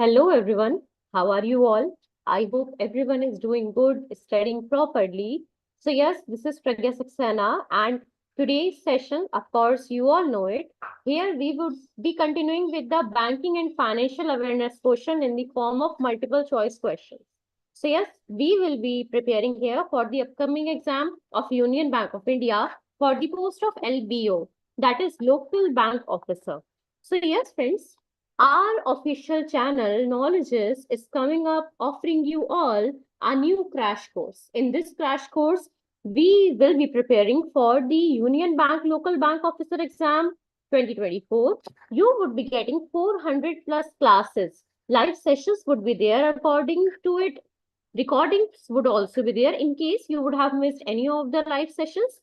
Hello everyone, how are you all? I hope everyone is doing good, studying properly. So yes, this is Pragya Saxena and today's session, of course, you all know it. Here we would be continuing with the banking and financial awareness question in the form of multiple choice questions. So yes, we will be preparing here for the upcoming exam of Union Bank of India for the post of LBO, that is Local Bank Officer. So yes, friends, our official channel, Knowledgist, is coming up offering you all a new crash course. In this crash course, we will be preparing for the Union Bank Local Bank Officer exam 2024. You would be getting 400 plus classes. Live sessions would be there according to it. Recordings would also be there in case you would have missed any of the live sessions.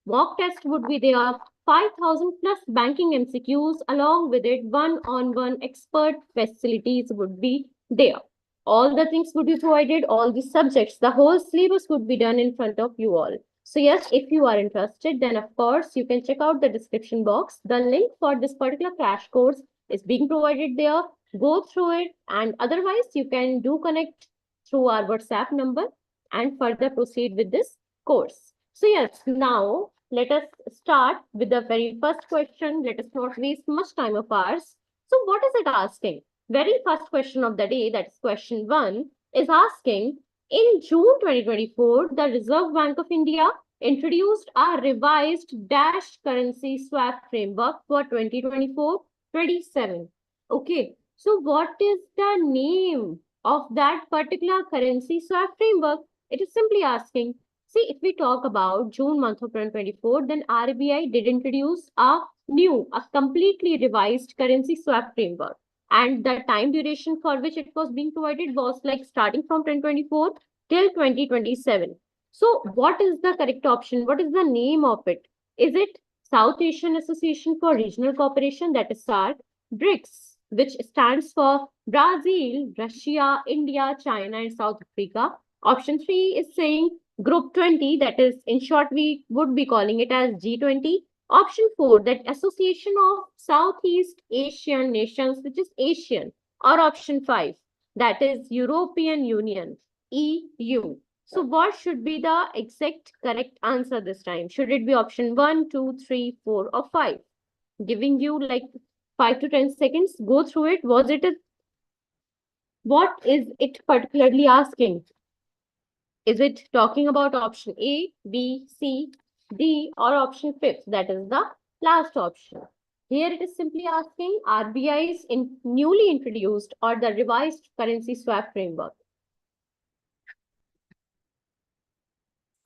Mock test would be there, 5,000 plus banking MCQs, along with it, one-on-one expert facilities would be there. All the things would be provided, all the subjects, the whole syllabus would be done in front of you all. So yes, if you are interested, then of course you can check out the description box. The link for this particular crash course is being provided there. Go through it, and otherwise you can do connect through our WhatsApp number and further proceed with this course. So yes, now let us start with the very first question. Let us not waste much time of ours. So what is it asking? Very first question of the day, that is question 1, is asking, in June 2024, the Reserve Bank of India introduced a revised dash currency swap framework for 2024-27. Okay, so what is the name of that particular currency swap framework? It is simply asking. See, if we talk about June month of 2024, then RBI did introduce a completely revised currency swap framework. And the time duration for which it was being provided was like starting from 2024 till 2027. So what is the correct option? What is the name of it? Is it South Asian Association for Regional Cooperation, that is SARC, BRICS, which stands for Brazil, Russia, India, China, and South Africa? Option 3 is saying Group 20, that is, in short, we would be calling it as G20. Option 4, that Association of Southeast Asian Nations, which is ASEAN. Or option 5, that is European Union, EU. So what should be the exact correct answer this time? Should it be option 1, 2, 3, 4, or 5? Giving you like 5 to 10 seconds. Go through it. What is it particularly asking? Is it talking about option A, B, C, D, or option 5th? That is the last option. Here it is simply asking RBI's newly introduced or the revised currency swap framework.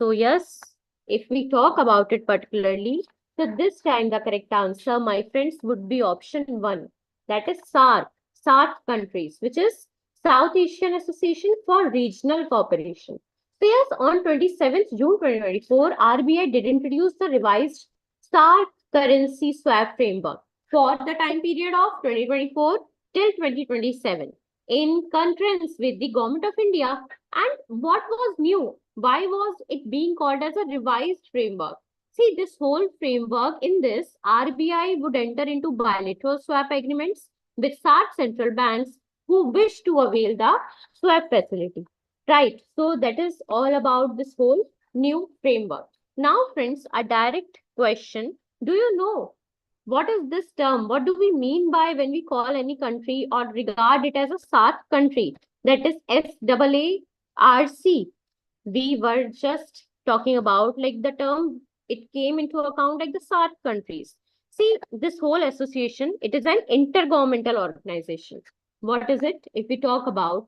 So yes, if we talk about it particularly, so this time the correct answer, my friends, would be option 1. That is SARC countries, which is South Asian Association for Regional Cooperation. So yes, on 27th June 2024, RBI did introduce the revised SARC currency swap framework for the time period of 2024 till 2027 in concurrence with the Government of India. And what was new? Why was it being called as a revised framework? See, this whole framework, in this, RBI would enter into bilateral swap agreements with such central banks who wish to avail the swap facility. Right. So that is all about this whole new framework. Now, friends, a direct question. Do you know what is this term? What do we mean by when we call any country or regard it as a SAARC country? That is SAARC. We were just talking about like the term, it came into account like the SAARC countries. See, this whole association, it is an intergovernmental organization. What is it? If we talk about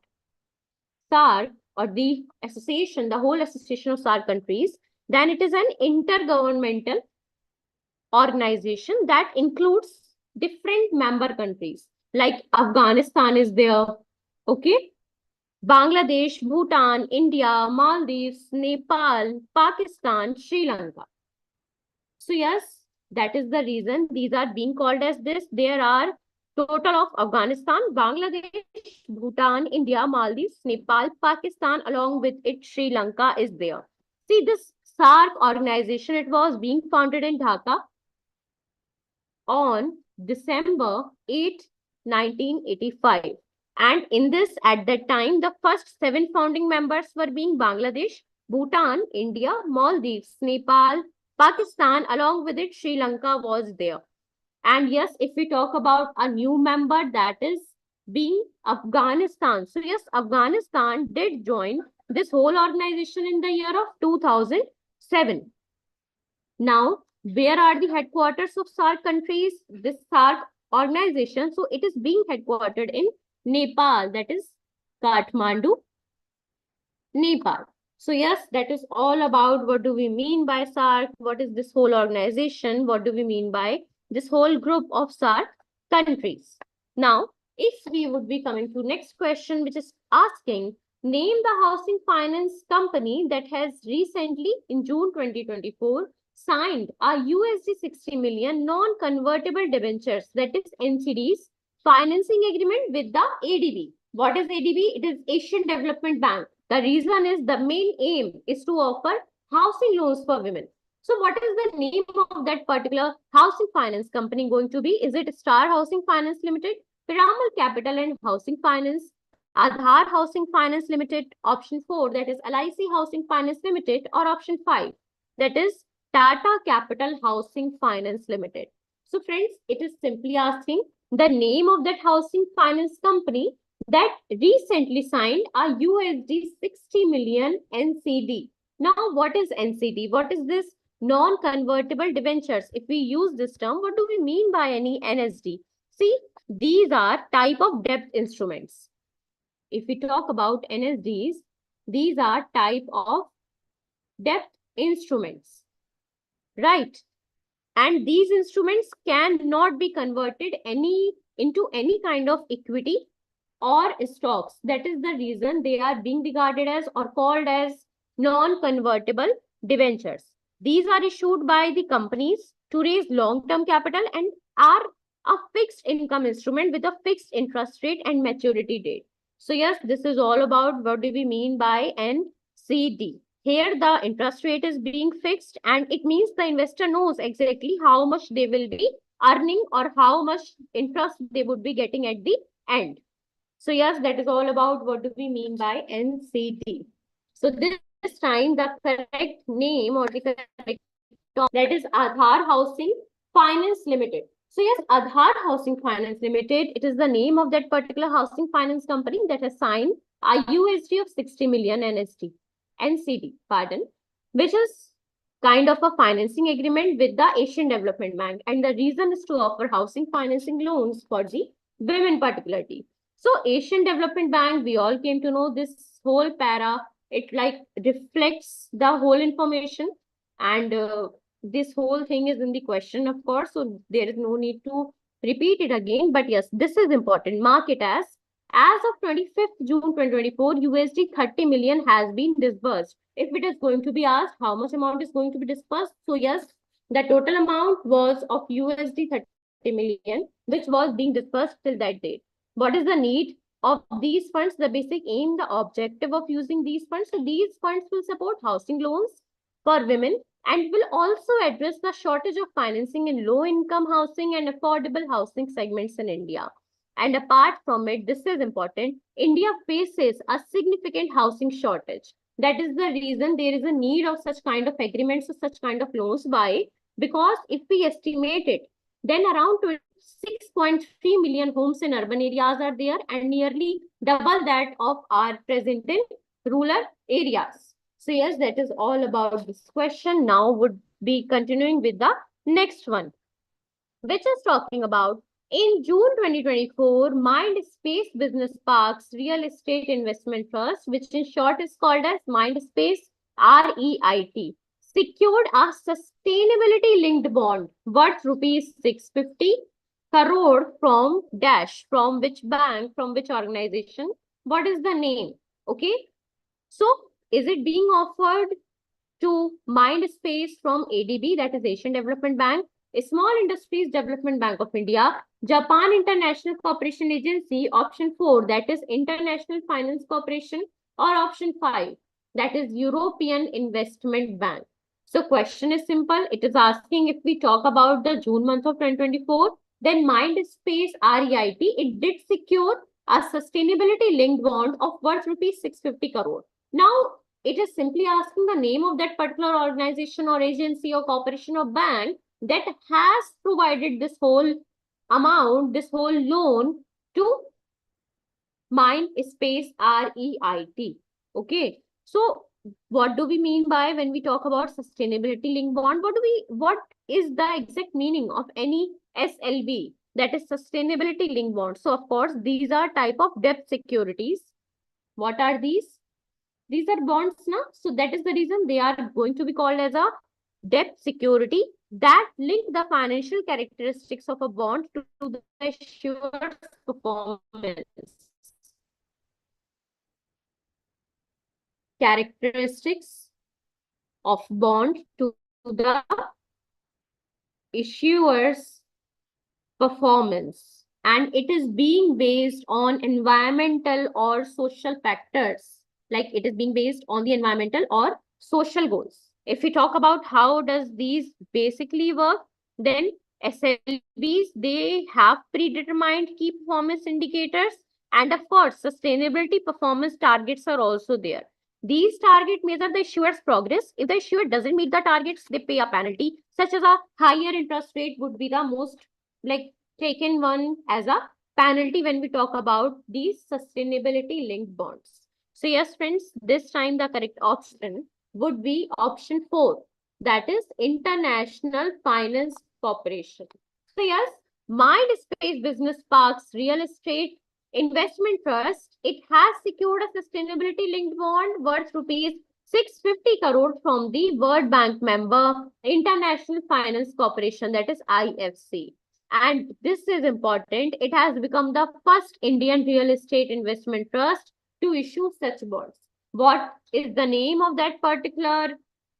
SAARC or the association, the whole association of SAARC countries, then it is an intergovernmental organization that includes different member countries. Like Afghanistan is there, okay? Bangladesh, Bhutan, India, Maldives, Nepal, Pakistan, Sri Lanka. So yes, that is the reason these are being called as this. There are total of Afghanistan, Bangladesh, Bhutan, India, Maldives, Nepal, Pakistan, along with it Sri Lanka is there. See, this SAARC organization, it was being founded in Dhaka on December 8, 1985. And in this, at that time, the first 7 founding members were being Bangladesh, Bhutan, India, Maldives, Nepal, Pakistan, along with it, Sri Lanka was there. And yes, if we talk about a new member, that is being Afghanistan. So yes, Afghanistan did join this whole organization in the year of 2007. Now, where are the headquarters of SAARC countries? This SAARC organization, so it is being headquartered in Nepal, that is Kathmandu, Nepal. So yes, that is all about what do we mean by SAARC, what is this whole organization, what do we mean by this whole group of SAARC countries. Now, if we would be coming to next question, which is asking, name the housing finance company that has recently, in June 2024, signed a USD 60 million non-convertible debentures, that is NCDs, financing agreement with the ADB. What is ADB? It is Asian Development Bank. The reason is the main aim is to offer housing loans for women. So what is the name of that particular housing finance company going to be? Is it Star Housing Finance Limited, Piramal Capital and Housing Finance, Aadhar Housing Finance Limited, option 4, that is LIC Housing Finance Limited, or option 5, that is Tata Capital Housing Finance Limited? So friends, it is simply asking the name of that housing finance company that recently signed a USD 60 million NCD. Now, what is NCD? What is this non-convertible debentures? If we use this term, what do we mean by any NSD? See, these are type of debt instruments. If we talk about NSDs, these are type of debt instruments, right? And these instruments cannot be converted into any kind of equity or stocks. That is the reason they are being regarded as or called as non-convertible debentures. These are issued by the companies to raise long-term capital and are a fixed income instrument with a fixed interest rate and maturity date. So yes, this is all about what do we mean by NCD. Here the interest rate is being fixed and it means the investor knows exactly how much they will be earning or how much interest they would be getting at the end. So yes, that is all about what do we mean by NCD. So this time the correct name or the correct term, that is Aadhar Housing Finance Limited. So yes, Aadhar Housing Finance Limited, it is the name of that particular housing finance company that has signed a USD of 60 million NCD, pardon, which is kind of a financing agreement with the Asian Development Bank. And the reason is to offer housing financing loans for the women particularly. So Asian Development Bank, we all came to know this whole para, it like reflects the whole information and this whole thing is in the question, of course, so there is no need to repeat it again. But yes, this is important. Mark it as of 25th June 2024, USD 30 million has been disbursed. If it is going to be asked how much amount is going to be disbursed, so yes, the total amount was of USD 30 million, which was being disbursed till that date. What is the need of these funds? The basic aim, the objective of using these funds. So these funds will support housing loans for women and will also address the shortage of financing in low-income housing and affordable housing segments in India. And apart from it, this is important, India faces a significant housing shortage. That is the reason there is a need of such kind of agreements or such kind of loans. Why? Because if we estimate it, then around 6.3 million homes in urban areas are there and nearly double that of our present in rural areas. So yes, that is all about this question. Now would be continuing with the next one, which is talking about in June 2024, Mindspace Business Parks Real Estate Investment Trust, which in short is called as Mindspace REIT, secured a sustainability-linked bond worth rupees 650 crore from dash, from which bank, from which organization, what is the name? Okay, so is it being offered to Mindspace from ADB, that is Asian Development Bank, Small Industries Development Bank of India, Japan International Cooperation Agency, option 4, that is International Finance Corporation, or option 5, that is European Investment Bank? So question is simple. It is asking if we talk about the June month of 2024, then Mindspace REIT, it did secure a sustainability linked bond of worth rupees 650 crore. Now, it is simply asking the name of that particular organization or agency or corporation or bank that has provided this whole amount, this whole loan to Mind space REIT. Okay. So what do we mean by when we talk about sustainability linked bond? What is the exact meaning of any SLB, that is sustainability linked bond? So of course, these are type of debt securities. What are these? These are bonds now. So that is the reason they are going to be called as a debt security that link the financial characteristics of a bond to the issuer's performance. Characteristics of bond to the issuer's performance, and it is being based on environmental or social factors, like it is being based on the environmental or social goals. If we talk about how does these basically work, then SLBs, they have predetermined key performance indicators, and of course sustainability performance targets are also there. These targets measure the issuer's progress. If the issuer doesn't meet the targets, they pay a penalty, such as a higher interest rate would be the most like taken one as a penalty when we talk about these sustainability linked bonds. So yes, friends, this time the correct option would be option 4, that is International Finance Corporation. So yes, Mindspace Business Parks Real Estate Investment Trust, it has secured a sustainability linked bond worth rupees 650 crore from the World Bank member International Finance Corporation, that is IFC. And this is important. It has become the first Indian real estate investment trust to issue such bonds. What is the name of that particular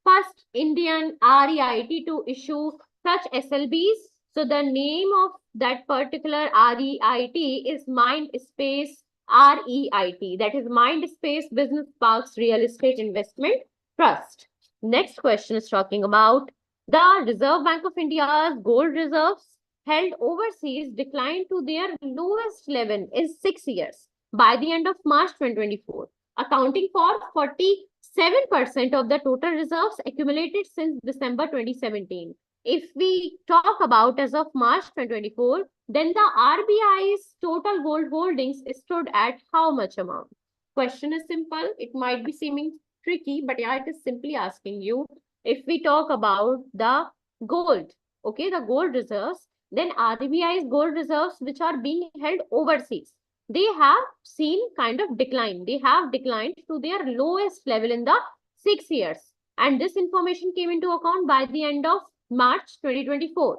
first Indian REIT to issue such SLBs? So the name of that particular REIT is Mindspace REIT, that is Mindspace Business Parks Real Estate Investment Trust. Next question is talking about the Reserve Bank of India's gold reserves held overseas declined to their lowest level in 6 years by the end of March 2024, accounting for 47% of the total reserves accumulated since December 2017. If we talk about as of March 2024, then the RBI's total gold holdings stood at how much amount? Question is simple. It might be seeming tricky, but yeah, it is simply asking you. If we talk about the gold, okay, the gold reserves, then RBI's gold reserves, which are being held overseas, they have seen kind of decline. They have declined to their lowest level in the 6 years. And this information came into account by the end of March 2024.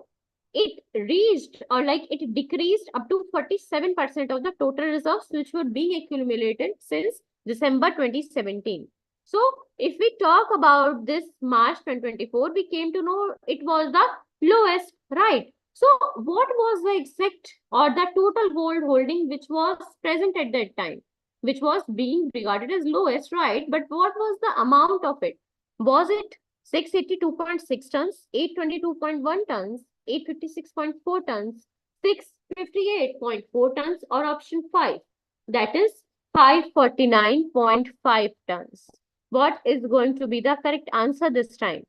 It reached or like it decreased up to 47% of the total reserves which were being accumulated since December 2017. So if we talk about this March 2024, we came to know it was the lowest, right? So what was the exact or the total gold holding which was present at that time, which was being regarded as lowest, right? But what was the amount of it? Was it 682.6 tons, 822.1 tons, 856.4 tons, 658.4 tons, or option 5, that is 549.5 tons? What is going to be the correct answer this time?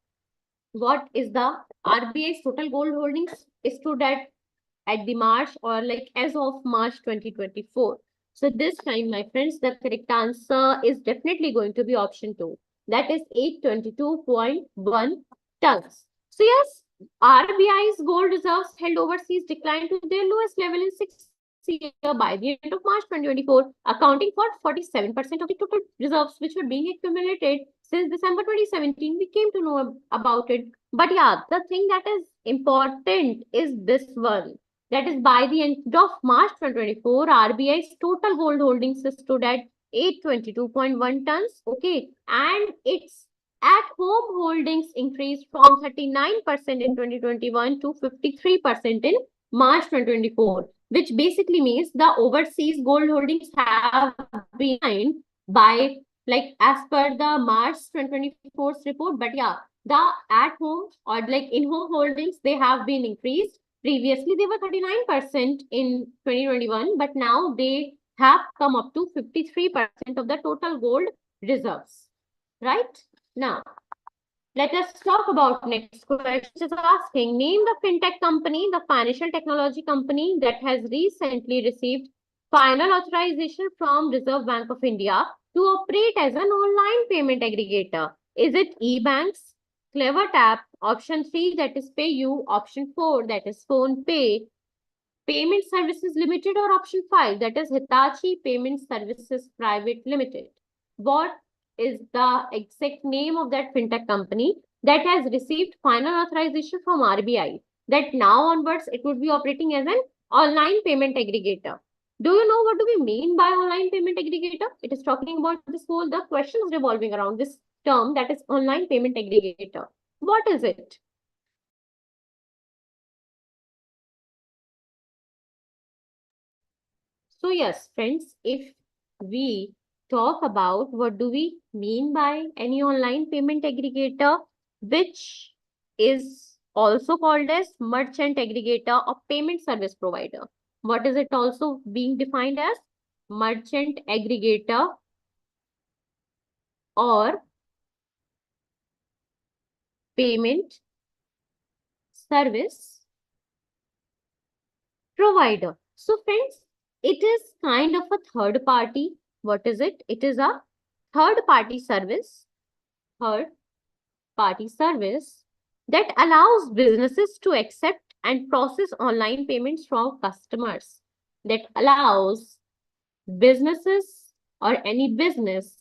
What is the RBI's total gold holdings stood at the March or like as of March 2024? So this time, my friends, the correct answer is definitely going to be option 2. That is 822.1 tons. So yes, RBI's gold reserves held overseas declined to their lowest level in 6 years by the end of March 2024, accounting for 47% of the total reserves which were being accumulated since December 2017. We came to know about it. But yeah, the thing that is important is this one. That is by the end of March 2024, RBI's total gold holdings stood at 822.1 tons. Okay. And its at-home holdings increased from 39% in 2021 to 53% in March 2024, which basically means the overseas gold holdings have been by like as per the March 2024 report. But yeah, the at-home or like in-home holdings, they have been increased. Previously, they were 39% in 2021, but now they have come up to 53% of the total gold reserves. Right? Now, let us talk about next question. Which is asking, name the fintech company, the financial technology company that has recently received final authorization from Reserve Bank of India to operate as an online payment aggregator. Is it eBanks, Clever Tap, option 3 that is PayU, option 4 that is Phone Pay, Payment Services Limited, or option 5 that is Hitachi Payment Services Private Limited? What is the exact name of that fintech company that has received final authorization from RBI that now onwards it would be operating as an online payment aggregator? Do you know what do we mean by online payment aggregator? It is talking about this whole, the questions revolving around this term, that is online payment aggregator. What is it? So yes, friends, if we talk about what do we mean by any online payment aggregator, which is also called as merchant aggregator or payment service provider. What is it also being defined as? Merchant aggregator or payment service provider. So friends, it is kind of a third party. What is it? It is a third party service, third party service that allows businesses to accept and process online payments from customers, that allows businesses or any business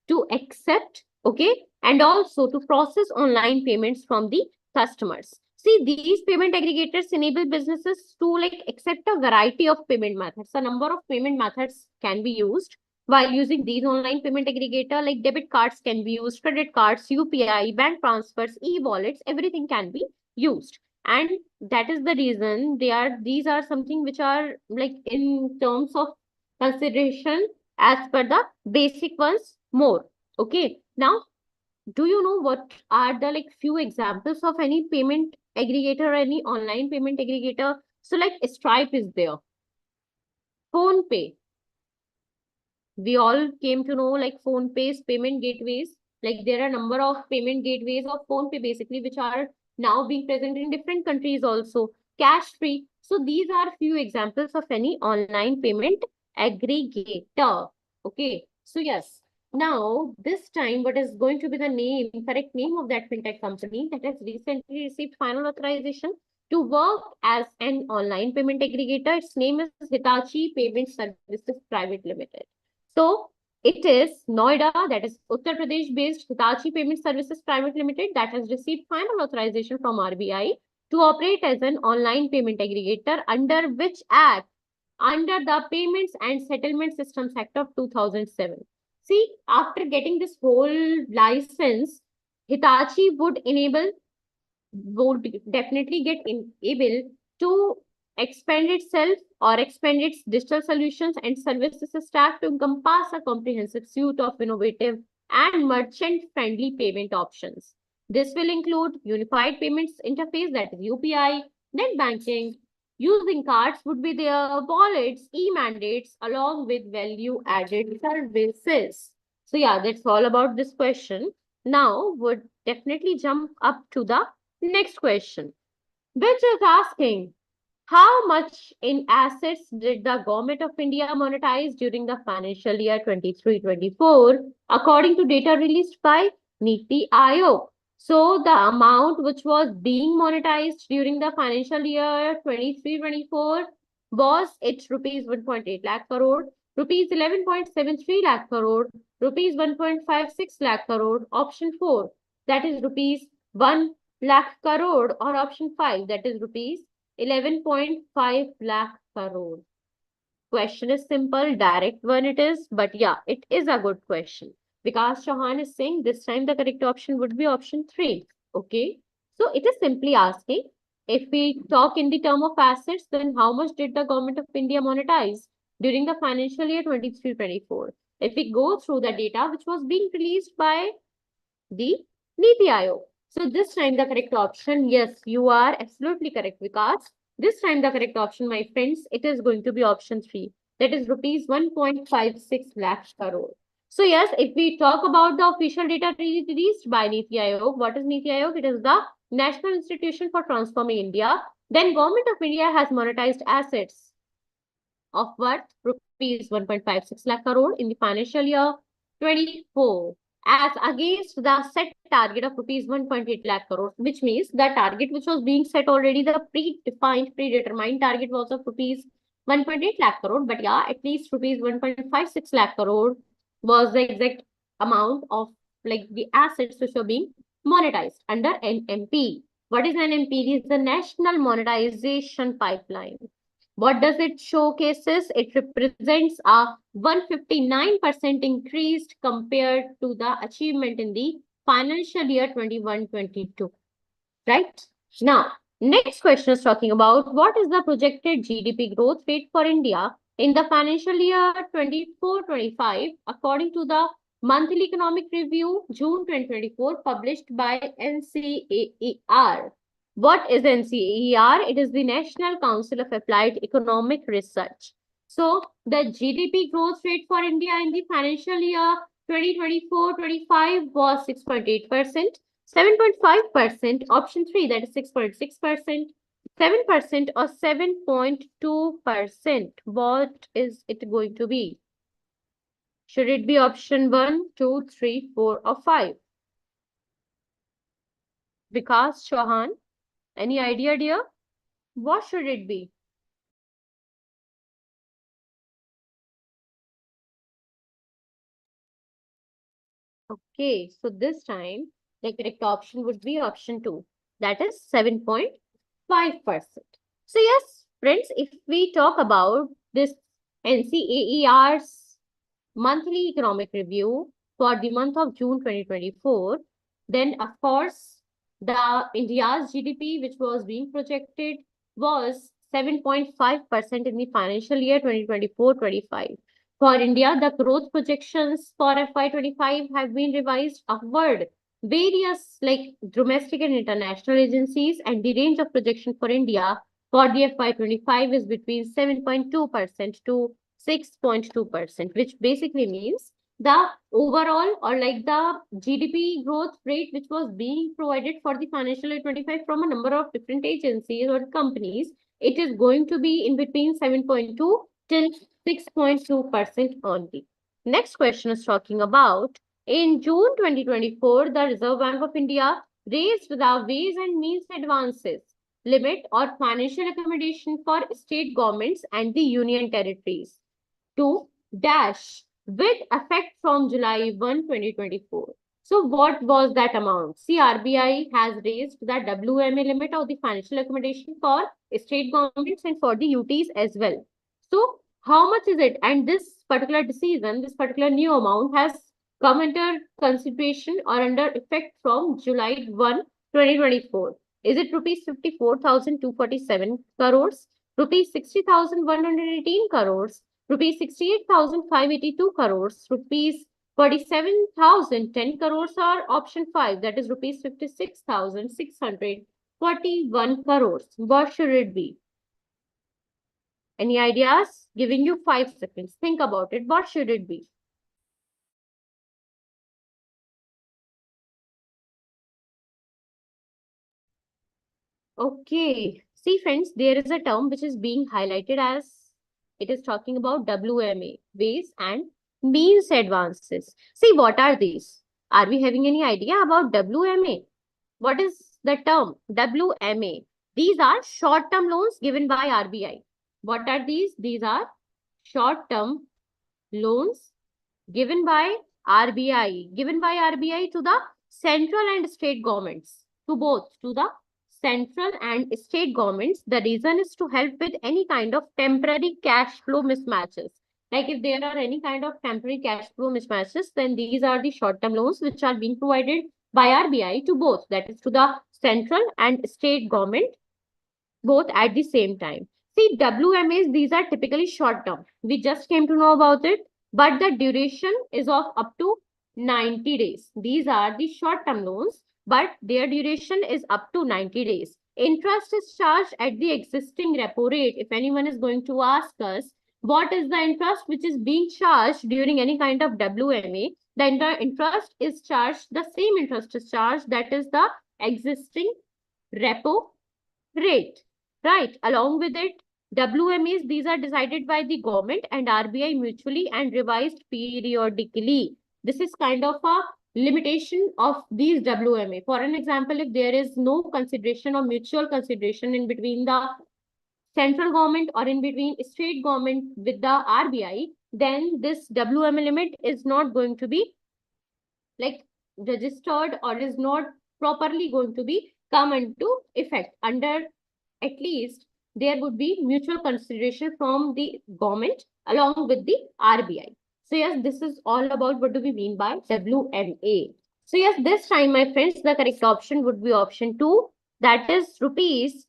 to accept, okay, and also to process online payments from the customers. See, these payment aggregators enable businesses to like accept a variety of payment methods. A number of payment methods can be used while using these online payment aggregator, like debit cards can be used, credit cards, UPI, bank transfers, e-wallets, everything can be used. And that is the reason these are something which are like in terms of consideration as per the basic ones more. Okay. Now, do you know what are the like few examples of any payment aggregator or any online payment aggregator? So like Stripe is there, Phone Pay. We all came to know like Phone Pay's payment gateways. Like there are a number of payment gateways of Phone Pay basically, which are now being present in different countries also. Cash free. So these are few examples of any online payment aggregator. Okay. So yes. Now this time, what is going to be the name, correct name of that fintech company that has recently received final authorization to work as an online payment aggregator? Its name is Hitachi Payment Services Private Limited. So it is Noida, that is Uttar Pradesh based Hitachi Payment Services Private Limited, that has received final authorization from RBI to operate as an online payment aggregator under which act? Under the Payments and Settlement Systems Act of 2007. See, after getting this whole license, Hitachi would definitely get able to expand itself or expand its digital solutions and services stack to encompass a comprehensive suite of innovative and merchant-friendly payment options. This will include unified payments interface, that is UPI, net banking, using cards would be their wallets, e-mandates, along with value-added services. So yeah, that's all about this question. Now would definitely jump up to the next question, which is asking, how much in assets did the Government of India monetize during the financial year 23-24, according to data released by Niti Aayog? So the amount which was being monetized during the financial year 23-24 was it rupees 1.8 lakh crore, rupees 11.73 lakh crore, rupees 1.56 lakh crore, option 4, that is rupees 1 lakh crore, or option 5, that is rupees 11.5 lakh crore. Question is simple, direct one it is, but yeah, it is a good question. Vikas Chauhan is saying this time the correct option would be option 3. Okay. So it is simply asking, if we talk in the term of assets, then how much did the Government of India monetize during the financial year 23-24? If we go through the data which was being released by the Niti Aayog. So this time the correct option, yes, you are absolutely correct, Vikas. This time the correct option, my friends, it is going to be option 3. that is rupees 1.56 lakh crore. So yes, if we talk about the official data released by Niti Aayog, what is Niti Aayog? It is the National Institution for Transforming India. Then Government of India has monetized assets of worth rupees 1.56 lakh crore in the financial year 24 as against the set target of rupees 1.8 lakh crore, which means the target which was being set already, the predetermined target was of rupees 1.8 lakh crore, but yeah, at least rupees 1.56 lakh crore was the exact amount of like the assets which were being monetized under NMP. What is NMP? It is the National Monetization Pipeline. What does it showcases? It represents a 159% increase compared to the achievement in the financial year 21-22. Right? Now, next question is talking about what is the projected GDP growth rate for India in the financial year 24-25 according to the Monthly Economic Review June 2024 published by NCAER. What is NCAER? It is the National Council of Applied Economic Research. So the GDP growth rate for India in the financial year 2024-25 was 6.8%. 7.5%, option 3, that is 6.6%, 7% or 7.2%. What is it going to be? Should it be option 1, 2, 3, 4 or 5? Vikas Chauhan, any idea, dear? What should it be? Okay, so this time the correct option would be option 2, that is 7.5%. So yes, friends, if we talk about this NCAER's monthly economic review for the month of June 2024, then of course the India's GDP which was being projected was 7.5% in the financial year 2024-25. For India, the growth projections for FY25 have been revised upward. Various like domestic and international agencies, and the range of projection for India for the FY25 is between 7.2% to 6.2%, which basically means the overall or like the GDP growth rate which was being provided for the financial year 25 from a number of different agencies or companies, it is going to be in between 7.2 till 6.2% only. Next question is talking about in June 2024, the Reserve Bank of India raised the Ways and Means Advances limit or financial accommodation for state governments and the union territories to dash with effect from July 1, 2024. So what was that amount? See, RBI has raised the WMA limit of the financial accommodation for state governments and for the UTs as well. So how much is it? And this particular decision, this particular new amount has come under consideration or under effect from July 1, 2024. Is it rupees 54,247 crores, rupees 60,118 crores, rupees 68,582 crores, rupees 47,010 crores, or option 5, that is rupees 56,641 crores. What should it be? Any ideas? Giving you 5 seconds. Think about it. What should it be? Okay. See, friends, there is a term which is being highlighted as it is talking about WMA, Ways and Means Advances. See, what are these? Are we having any idea about WMA? What is the term? WMA. These are short-term loans given by RBI. What are these? These are short-term loans given by RBI. Given by RBI to the central and state governments. To both. To the central and state governments. The reason is to help with any kind of temporary cash flow mismatches. Like if there are any kind of temporary cash flow mismatches, then these are the short-term loans which are being provided by RBI to both, that is to the central and state government, both at the same time. See, WMAs, these are typically short term. We just came to know about it, but the duration is of up to 90 days. These are the short term loans, but their duration is up to 90 days. Interest is charged at the existing repo rate. If anyone is going to ask us what is the interest which is being charged during any kind of WMA? The interest is charged, the same interest is charged, that is the existing repo rate, right? Along with it, WMAs, these are decided by the government and RBI mutually and revised periodically. This is kind of a limitation of these WMA. For an example, if there is no consideration or mutual consideration in between the central government or in between state government with the RBI, then this WMA limit is not going to be like registered or is not properly going to be come into effect. Under at least there would be mutual consideration from the government along with the RBI. So yes, this is all about what do we mean by WMA. So yes, this time, my friends, the correct option would be option 2, that is rupees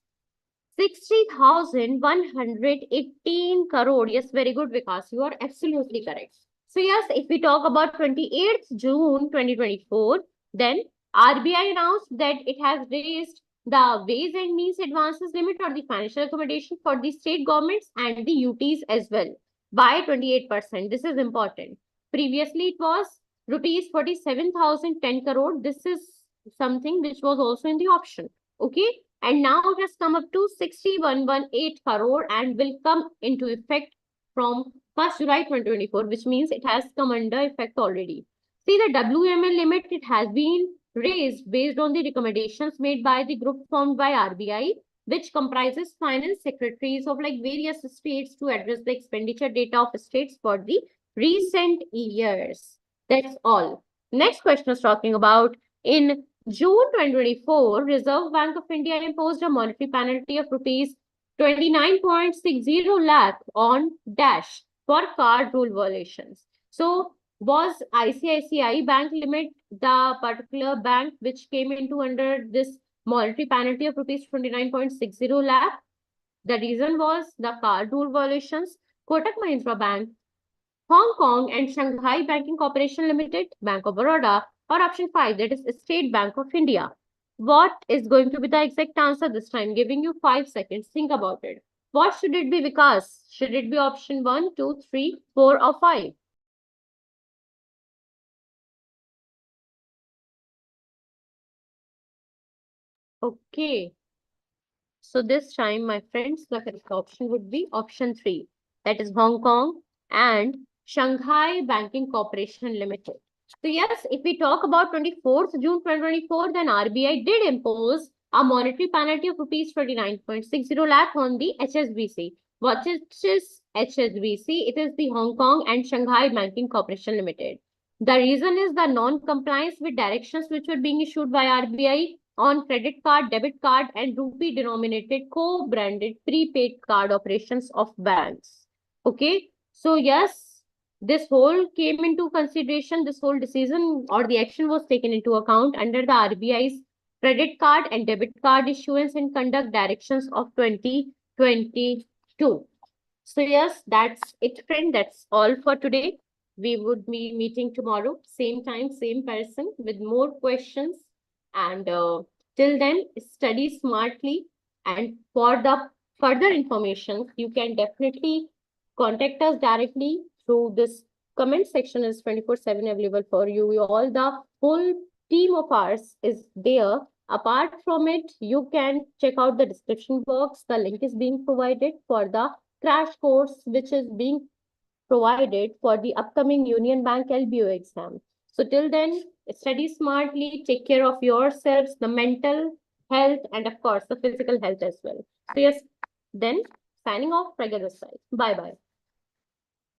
60,118 crore. Yes, very good, Vikas. You are absolutely correct. So yes, if we talk about 28th June 2024, then RBI announced that it has raised the Ways and Means Advances limit or the financial accommodation for the state governments and the UTs as well by 28%. This is important. Previously, it was rupees 47,010 crore. This is something which was also in the option. Okay. And now it has come up to 6118 crore and will come into effect from 1st July 2024, which means it has come under effect already. See, the WML limit, it has been raised based on the recommendations made by the group formed by RBI, which comprises finance secretaries of like various states to address the expenditure data of states for the recent years. That's all. Next question is talking about in June 2024, Reserve Bank of India imposed a monetary penalty of rupees 29.60 lakh on Dash for card rule violations. So, was ICICI Bank limit the particular bank which came into under this monetary penalty of rupees 29.60 lakh? The reason was the card rule violations. Kotak Mahindra Bank, Hong Kong and Shanghai Banking Corporation Limited, Bank of Baroda, or option 5, that is State Bank of India. What is going to be the exact answer this time? Giving you 5 seconds. Think about it. What should it be, Vikas? Should it be option 1, 2, 3, 4, or 5? Okay. So this time, my friends, the correct option would be option 3. That is Hong Kong and Shanghai Banking Corporation Limited. So yes, if we talk about 24th June 2024, then RBI did impose a monetary penalty of rupees 29.60 lakh on the HSBC. What is HSBC? It is the Hong Kong and Shanghai Banking Corporation Limited. The reason is the non-compliance with directions which were being issued by RBI on credit card, debit card, and rupee denominated co-branded prepaid card operations of banks. Okay. So yes, this whole came into consideration, this whole decision or the action was taken into account under the RBI's credit card and debit card issuance and conduct directions of 2022. So yes, that's it, friend. That's all for today. We would be meeting tomorrow, same time, same person with more questions. And till then, study smartly. And for the further information, you can definitely contact us directly through this comment section is 24/7 available for you. All the whole team of ours is there. Apart from it, you can check out the description box. The link is being provided for the crash course which is being provided for the upcoming Union Bank LBO exam. So till then, study smartly, take care of yourselves, the mental health, and of course, the physical health as well. So yes, then signing off, Pragya this side. Bye-bye.